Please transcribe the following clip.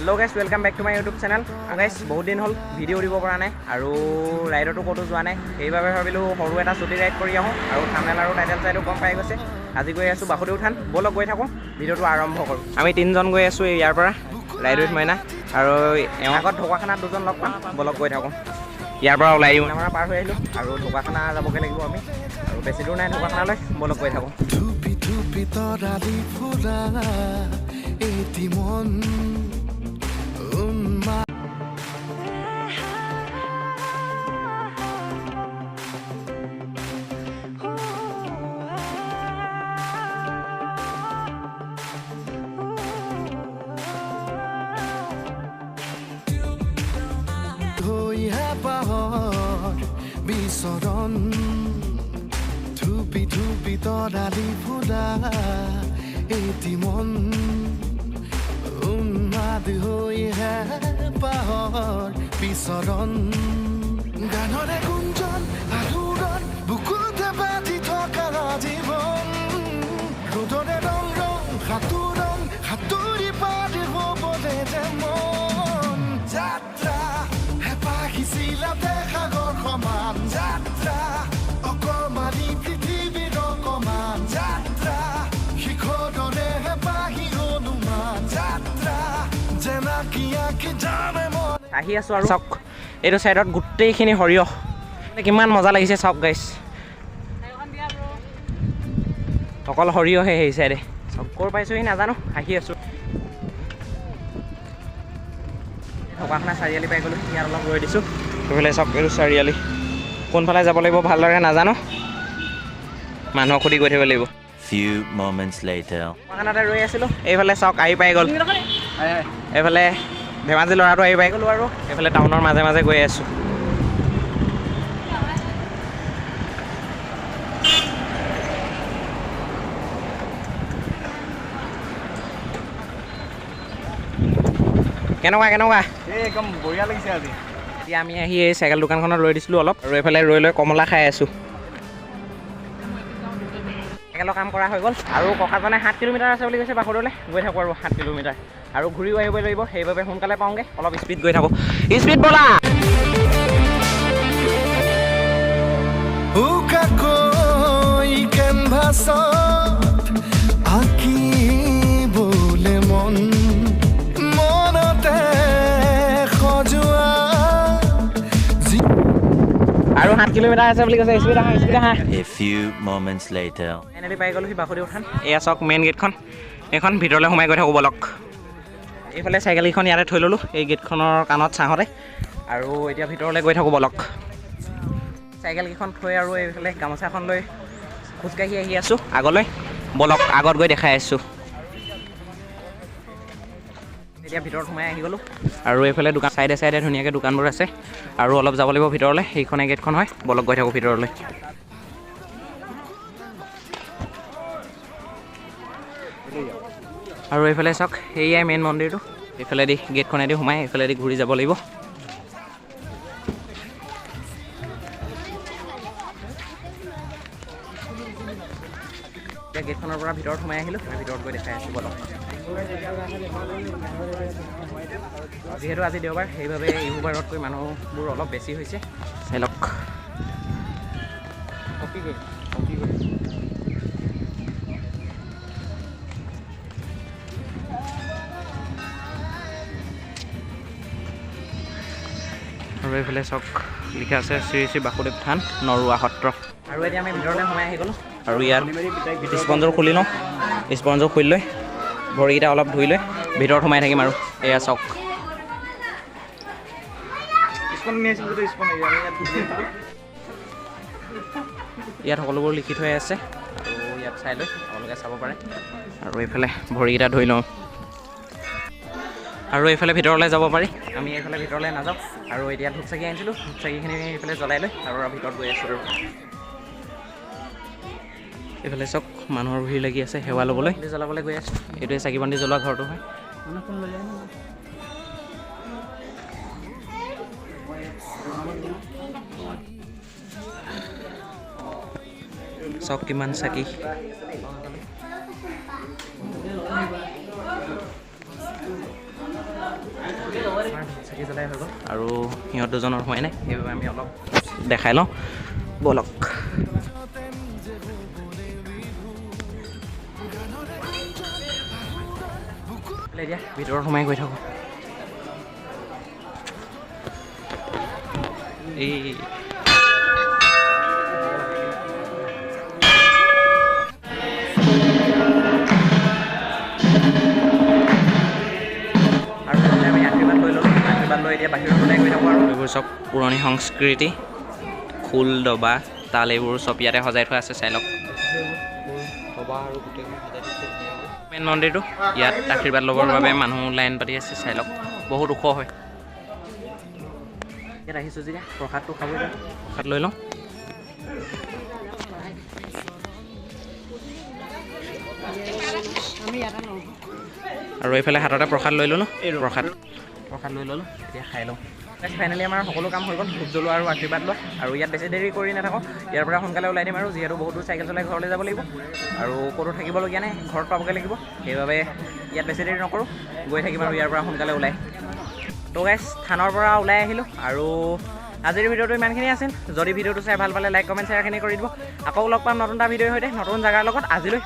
Hello guys, welcome back to my YouTube channel. Guys, বহুত দিন হল video দিব পৰা নাই আৰু ৰাইডটো কতো যোৱা নাই। সেইবাবে ভাবিলো সৰু এটা ছুটি ৰাইড কৰি আহোঁ আৰু থাম্বনেল আৰু টাইটেল চাইটো গম পাই গৈছে। আজি গৈ আছো বাসুদেৱ থান। বলক গৈ থাকোঁ, ভিডিওটো আৰম্ভ কৰোঁ। আমি তিনিজন গৈ আছো ইয়াৰ পৰা ৰাইডত মইনা আৰু আগত ঢকুৱাখানাত দুজন লগ পাম। বলক গৈ থাকোঁ। ইয়াৰ পৰা ওলাই দিওঁ আমাৰ পাৰ হৈ আহিলোঁ আৰু ঢকুৱাখানা যাবগৈ লাগিব আমি আৰু বেছি দূৰ নাই ঢকুৱাখানালৈ। বলক গৈ থাকোঁ। বিচৰণ থুপি থুপি তৰালি ফুলা এটি মন উন্মাদ হৈহে পাহৰ বিচৰণ গানৰে গুঞ্জন আলোড়ন বুকুতে বাজি থকা জীৱন ৰ'দৰে ৰং ৰং সাঁতোৰং সাঁতুৰি পাৰি হ'বলে যে মন যাত্ৰা হেঁপাহিছিলা দেখাগৰ সমান যাত্ৰা অকমানি পৃথিৱীৰ অকমান যাত্ৰা শিখৰৰে হেঁপাহি অনুমান যাত্ৰা জেনাকি আঁকি যামে মন আহি আছোঁ আৰু চাওক এইটো চাইডত গোটেইখিনি সৰিয়হ কিমান মজা লাগিছে চাওক গাইছ অকল সৰিয়হে সেই চাইডে চাওক ক'ৰ পাইছোঁহি নাজানো আহি আছোঁ ঢকুৱাখানা চাৰিআলি পাই গ'লোঁ ইয়াত অলপ ৰৈ দিছোঁ সেইফালে চাওক এইটো চাৰিআলি কোনফালে যাব লাগিব ভালদৰে নাজানো মানুহক সুধি গৈ থাকিব লাগিব Few moments later. ঢকুৱাখানাতে ৰৈ আছিলোঁ এইফালে চাওক আহি পাই গ'ল এইফালে ধেমাজি ল'ৰাটো আহি পাই গ'লোঁ আৰু এইফালে টাউনৰ মাজে মাজে গৈ আছোঁ কেনেকুৱা একদম বঢ়িয়া লাগিছে আজি এতিয়া আমি আহি এই চাইকেল দোকানখনত ৰৈ দিছিলোঁ অলপ আৰু এইফালে ৰৈ লৈ কমলা খাই আছোঁ চাইকেলৰ কাম কৰা হৈ গ'ল আৰু ককাজনে 7 কিলোমিটাৰ আছে বুলি কৈছে বাসুদেৱলৈ গৈ থাকোঁ আৰু 7 কিলোমিটাৰ আৰু ঘূৰিও আহিব লাগিব সেইবাবে সোনকালে পাওঁগৈ অলপ স্পীড গৈ থাকোঁ স্পীড ব'লা আঁকিবলে মন আৰু 7 কিলোমিটাৰ আছে বুলি কৈছে স্পীড আহা A few moments later. Finally পাই গ'লোহি বাসুদেৱ থান এয়া চাওক মেইন গেটখন এইখন ভিতৰলৈ সোমাই গৈ থাকোঁ বলক এইফালে চাইকেলকেইখন ইয়াতে থৈ ল'লোঁ এই গেটখনৰ কাণত ছাঁহতে আৰু এতিয়া ভিতৰলৈ গৈ থাকোঁ বলক চাইকেলকেইখন থৈ আৰু এইফালে গামোচাখন লৈ খোজকাঢ়ি আহি আছোঁ আগলৈ বলক আগত গৈ দেখাই আছোঁ এতিয়া ভিতৰত সোমাই আহি গ'লোঁ আৰু এইফালে দোকান চাইডে চাইডে ধুনীয়াকৈ দোকানবোৰ আছে আৰু অলপ যাব লাগিব ভিতৰলৈ সেইখনে গেটখন হয় বলক গৈ থাকোঁ ভিতৰলৈ আৰু এইফালে চাওক সেয়াই মেইন মন্দিৰটো এইফালেদি গেটখনেদি সোমাই এইফালেদি ঘূৰি যাব লাগিব এতিয়া গেটখনৰ পৰা ভিতৰত সোমাই আহিলোঁ ভিতৰত গৈ দেখাই আছোঁ বলক যিহেতু আজি দেওবাৰ সেইবাবে এইবোৰ বাৰতকৈ মানুহবোৰ অলপ বেছি হৈছে চাই লওক আৰু এইফালে চাওক লিখা আছে শ্ৰী শ্ৰী বাসুদেৱ থান নৰুৱা সত্ৰ আৰু এতিয়া আমি ভিতৰলৈ সোমাই আহি গ'লোঁ আৰু ইয়াত স্পঞ্জৰ খুলি লওঁ স্পঞ্জৰ খুলি লৈ ভৰিকেইটা অলপ ধুই লৈ ভিতৰত সোমাই থাকিম আৰু এয়া চাওক ইয়াত সকলোবোৰ লিখি থৈ আছে আৰু ইয়াত চাই লৈ আপোনালোকে চাব পাৰে আৰু এইফালে ভৰিকেইটা ধুই লওঁ আৰু এইফালে ভিতৰলৈ যাব পাৰি আমি এইফালে ভিতৰলৈ নাযাওঁ আৰু এতিয়া ধূপচাকি আনিছিলোঁ ধূপচাকিখিনি এইফালে জ্বলাই লৈ আৰু ভিতৰত গৈ আছোঁ আৰু এইফালে চাওক মানুহৰ ভিৰ লাগি আছে সেৱা ল'বলৈ জ্বলাবলৈ গৈ আছোঁ এইটোৱে চাকি বন্তি জ্বলোৱা ঘৰটো হয় চাওক কিমান চাকি চাকি জ্বলাই হৈ গ'ল আৰু সিহঁত দুজনৰ হোৱাই নাই সেইবাবে আমি অলপ দেখাই লওঁ ব'লক এতিয়া ভিতৰত সোমাই গৈ থাকোঁ এই আমি আশীৰ্বাদ লৈ ল'লোঁ আশীৰ্বাদ লৈ এতিয়া বাহিৰত ওলাই গৈ থাকোঁ আৰু এইবোৰ চব পুৰণি সংস্কৃতি খোল দবা তাল এইবোৰ চব ইয়াতে সজাই থোৱা আছে চাই লওক মেইন মন্দিৰটো ইয়াত আশীৰ্বাদ ল'বৰ বাবে মানুহ লাইন পাতি আছে চাই লওক বহুত ওখ হয় ইয়াত আহিছোঁ যেতিয়া প্ৰসাদটো খাব প্ৰসাদ লৈ লওঁ আৰু এইফালে হাততে প্ৰসাদ লৈ ল'লোঁ প্ৰসাদ লৈ ল'লোঁ এতিয়া খাই লওঁ ফাইনেলি আমাৰ সকলো কাম হৈ গ'ল ধূপ জ্বলোৱা আৰু আশীৰ্বাদ লোৱা আৰু ইয়াত বেছি দেৰি কৰি নাথাকোঁ ইয়াৰ পৰা সোনকালে ওলাই দিম আৰু যিহেতু বহুতো চাইকেল চলাই ঘৰলৈ যাব লাগিব আৰু ক'তো থাকিবলগীয়া নাই ঘৰত পাবগৈ লাগিব সেইবাবে ইয়াত বেছি দেৰি নকৰোঁ গৈ থাকিম আৰু ইয়াৰ পৰা সোনকালে ওলাই তো গাইছ থানৰ পৰা ওলাই আহিলোঁ আৰু আজিৰ ভিডিঅ'টো ইমানখিনি আছিল যদি ভিডিঅ'টো চাই ভাল পালে লাইক কমেণ্ট শ্বেয়াৰখিনি কৰি দিব আকৌ লগ পাম নতুন এটা ভিডিঅ'ৰ সৈতে নতুন জেগাৰ লগত আজিলৈ